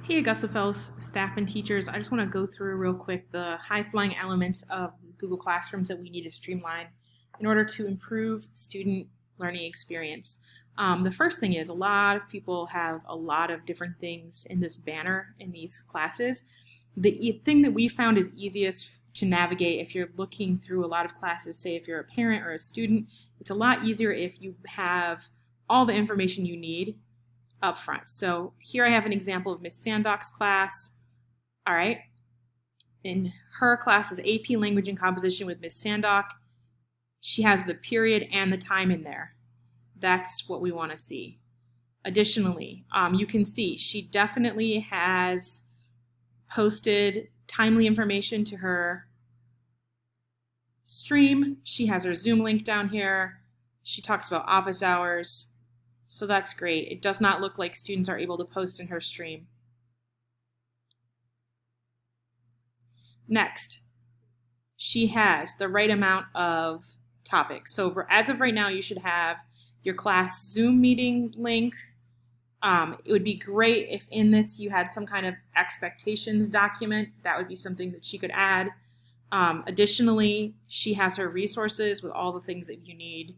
Hey Augusta Fells staff and teachers, I just want to go through real quick the high-flying elements of Google Classrooms that we need to streamline in order to improve student learning experience. The first thing is a lot of people have a lot of different things in this banner in these classes. The thing that we found is easiest to navigate if you're looking through a lot of classes, say if you're a parent or a student, it's a lot easier if you have all the information you need up front. So here I have an example of Miss Sandok's class. All right. In her class is AP Language and Composition with Miss Sandok. She has the period and the time in there. That's what we want to see. Additionally, you can see she definitely has posted timely information to her stream. She has her Zoom link down here. She talks about office hours. So that's great. It does not look like students are able to post in her stream. Next, she has the right amount of topics. So as of right now, you should have your class Zoom meeting link. It would be great if in this you had some kind of expectations document. That would be something that she could add. Additionally, she has her resources with all the things that you need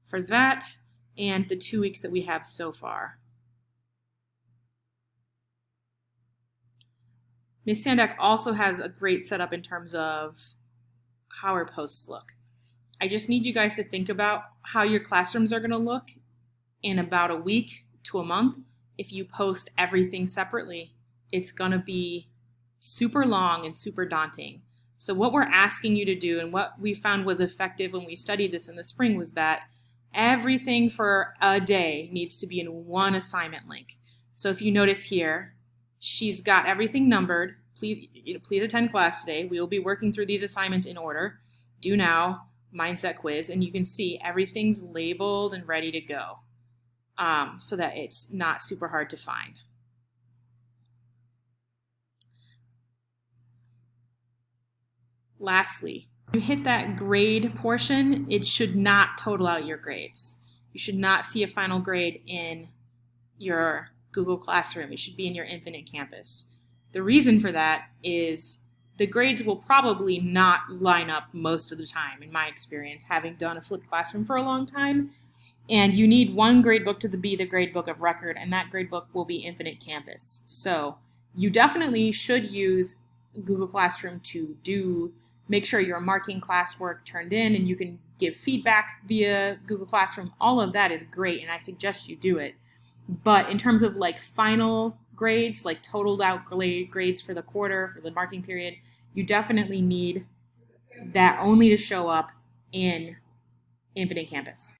for that, and the 2 weeks that we have so far. Ms. Sandok also has a great setup in terms of how her posts look. I just need you guys to think about how your classrooms are going to look in about a week to a month. If you post everything separately, it's going to be super long and super daunting. So what we're asking you to do, and what we found was effective when we studied this in the spring, was that everything for a day needs to be in one assignment link. So if you notice here, she's got everything numbered. Please attend class today. We will be working through these assignments in order. Do now, mindset quiz, and you can see everything's labeled and ready to go, so that it's not super hard to find. Lastly, you hit that grade portion, it should not total out your grades. You should not see a final grade in your Google Classroom. It should be in your Infinite Campus. The reason for that is the grades will probably not line up most of the time, in my experience, having done a flipped classroom for a long time. And you need one gradebook to be the gradebook of record, and that gradebook will be Infinite Campus. So you definitely should use Google Classroom to make sure you're marking classwork turned in, and you can give feedback via Google Classroom. All of that is great, and I suggest you do it. But in terms of like final grades, like totaled out grades for the quarter, for the marking period, you definitely need that only to show up in Infinite Campus.